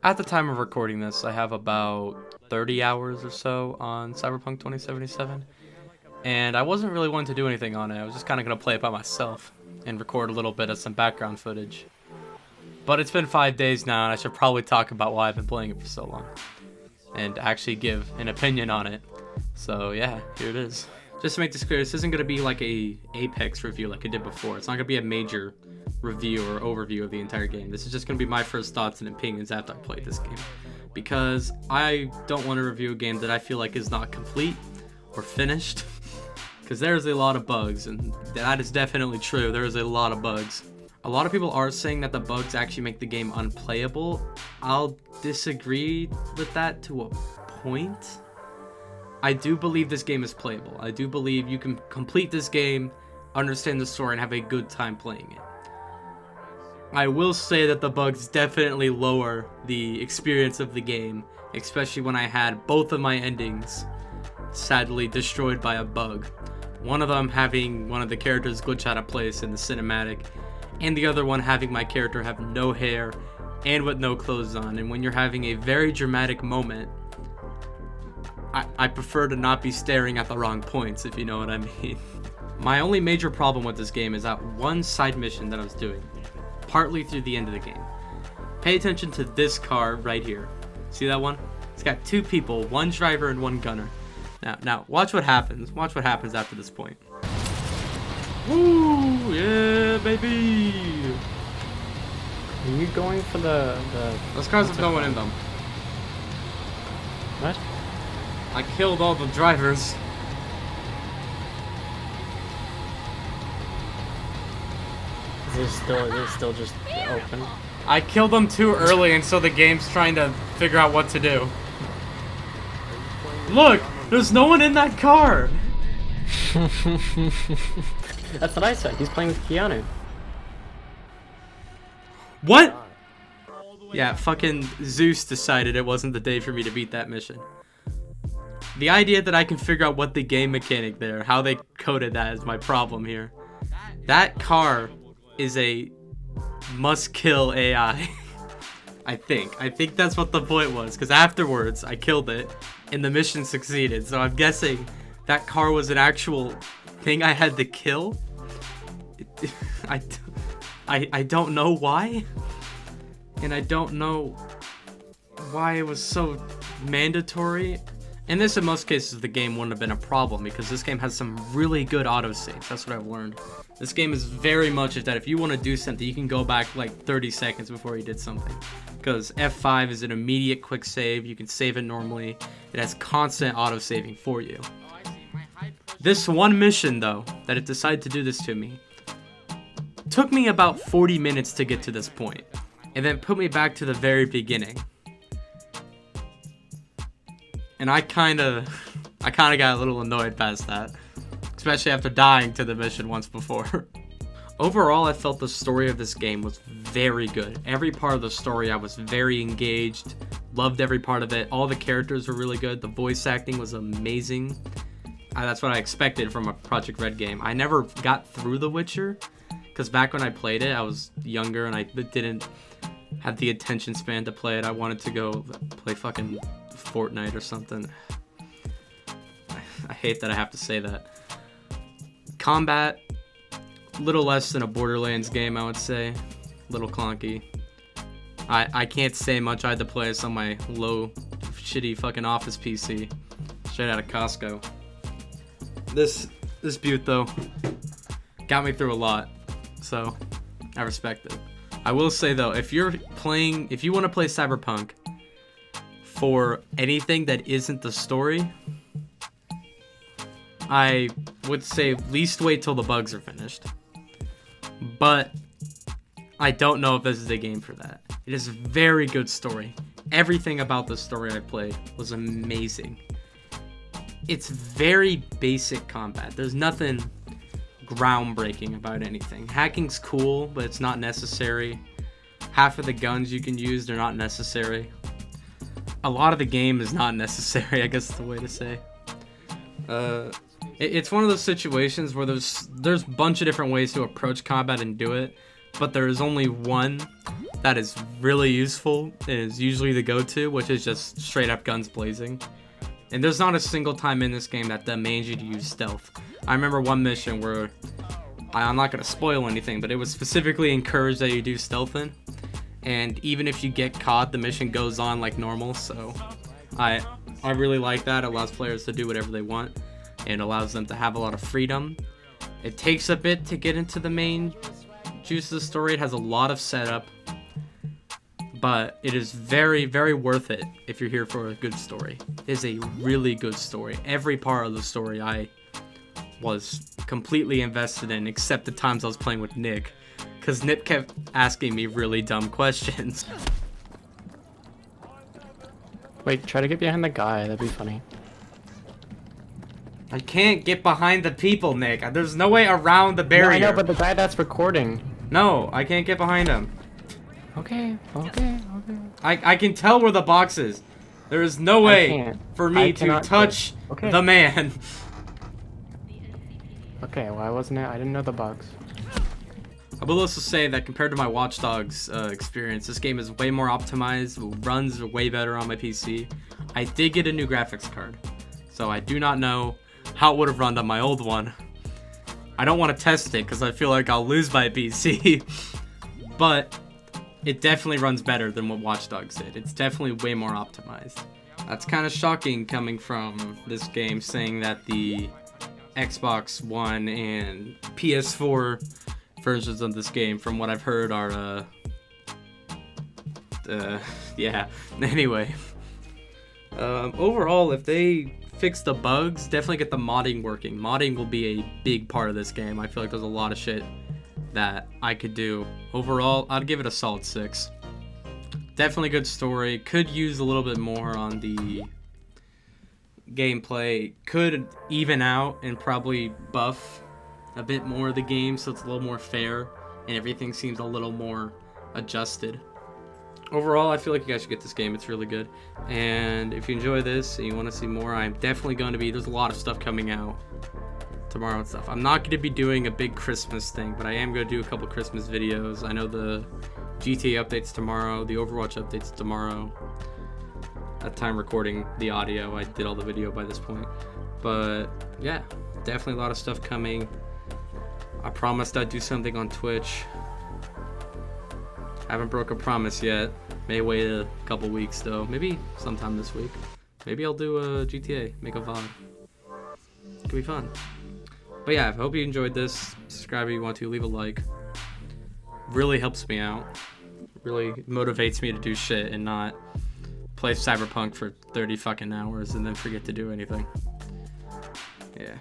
At the time of recording this, I have about 30 hours or so on Cyberpunk 2077, and I wasn't really wanting to do anything on it. I was just kind of going to play it by myself and record a little bit of some background footage. But it's been 5 days now, and I should probably talk about why I've been playing it for so long and actually give an opinion on it. So yeah, here it is. Just to make this clear, this isn't going to be like a Apex review like I did before. It's not going to be a major review or overview of the entire game. This is just going to be my first thoughts and opinions after I played this game, because I don't want to review a game that I feel like is not complete or finished, because there's a lot of bugs, and that is definitely true. There is a lot of bugs. A lot of people are saying that the bugs actually make the game unplayable. I'll disagree with that to a point. I do believe this game is playable. I do believe you can complete this game, understand the story, and have a good time playing it. I will say that the bugs definitely lower the experience of the game, especially when I had both of my endings sadly destroyed by a bug. One of them having one of the characters glitch out of place in the cinematic, and the other one having my character have no hair and with no clothes on. And when you're having a very dramatic moment, I prefer to not be staring at the wrong points, if you know what I mean. My only major problem with this game is that one side mission that I was doing partly through the end of the game. Pay attention to this car right here. See that one? It's got two people, one driver and one gunner. Now watch what happens. Watch what happens after this point. Woo! Yeah, baby! Are you going for the... Those cars have no one in them. What? I killed all the drivers. Is it still just open? I killed them too early, and so the game's trying to figure out what to do. Look! There's no one in that car! That's what I said. He's playing with Keanu. What? Yeah, fucking Zeus decided it wasn't the day for me to beat that mission. The idea that I can figure out what the game mechanic there, how they coded that, is my problem here. That car is a must-kill AI. I think that's what the point was, because afterwards I killed it and the mission succeeded. So I'm guessing that car was an actual thing I had to kill. I don't know why, and I don't know why it was so mandatory. And this, in most cases, the game wouldn't have been a problem, because this game has some really good autosaves. That's what I've learned. This game is very much that if you want to do something, you can go back like 30 seconds before you did something. Because F5 is an immediate quick save. You can save it normally. It has constant autosaving for you. This one mission, though, that it decided to do this to me, took me about 40 minutes to get to this point, and then put me back to the very beginning. And I kind of got a little annoyed past that, especially after dying to the mission once before. Overall, I felt the story of this game was very good. Every part of the story, I was very engaged, loved every part of it. All the characters were really good. The voice acting was amazing. That's what I expected from a Project Red game. I never got through The Witcher, because back when I played it, I was younger and I didn't have the attention span to play it. I wanted to go play fucking Fortnite or something. I hate that I have to say that. Combat, little less than a Borderlands game, I would say. Little clunky. I can't say much. I had to play this on my low, shitty fucking office PC, straight out of Costco. This butte though got me through a lot, so I respect it. I will say though, if you want to play Cyberpunk for anything that isn't the story, I would say at least wait till the bugs are finished. But I don't know if this is a game for that. It is a very good story. Everything about the story I played was amazing. It's very basic combat. There's nothing groundbreaking about anything. Hacking's cool, but it's not necessary. Half of the guns you can use, they're not necessary. A lot of the game is not necessary, I guess is the way to say. It's one of those situations where there's a bunch of different ways to approach combat and do it, but there is only one that is really useful is usually the go-to, which is just straight up guns blazing. And there's not a single time in this game that demands you to use stealth. I remember one mission where, I'm not going to spoil anything, but it was specifically encouraged that you do stealth in. And even if you get caught, the mission goes on like normal, so I really like that. It allows players to do whatever they want and allows them to have a lot of freedom. It takes a bit to get into the main juice of the story. It has a lot of setup, but it is very, very worth it if you're here for a good story. It is a really good story. Every part of the story I was completely invested in, except the times I was playing with Nick, because Nick kept asking me really dumb questions. Wait, try to get behind the guy. That'd be funny. I can't get behind the people, Nick. There's no way around the barrier. No, I know, but the guy that's recording. No, I can't get behind him. Okay. I can tell where the box is. There is no way for me to touch the man. Okay, why wasn't it? I didn't know the box. I will also say that compared to my Watch Dogs experience, this game is way more optimized, runs way better on my PC. I did get a new graphics card, so I do not know how it would have run on my old one. I don't want to test it because I feel like I'll lose my PC, but it definitely runs better than what Watch Dogs did. It's definitely way more optimized. That's kind of shocking coming from this game, saying that the Xbox One and PS4 versions of this game, from what I've heard, are yeah. Anyway, overall, if they fix the bugs, definitely get the modding working. Modding will be a big part of this game. I feel like there's a lot of shit that I could do. Overall, I'd give it a solid 6. Definitely good story. Could use a little bit more on the gameplay. Could even out and probably buff a bit more of the game so it's a little more fair and everything seems a little more adjusted. Overall, I feel like you guys should get this game. It's really good. And if you enjoy this and you want to see more, I'm definitely going to be, there's a lot of stuff coming out tomorrow and stuff. I'm not going to be doing a big Christmas thing, but I am going to do a couple Christmas videos. I know the GTA updates tomorrow, the Overwatch updates tomorrow. At time recording the audio, I did all the video by this point. But yeah, definitely a lot of stuff coming. I promised I'd do something on Twitch. Haven't broke a promise yet. May wait a couple weeks though. Maybe sometime this week. Maybe I'll do a GTA, make a VOD. Could be fun. But yeah, I hope you enjoyed this. Subscribe if you want to, leave a like. Really helps me out. Really motivates me to do shit and not play Cyberpunk for 30 fucking hours and then forget to do anything. Yeah.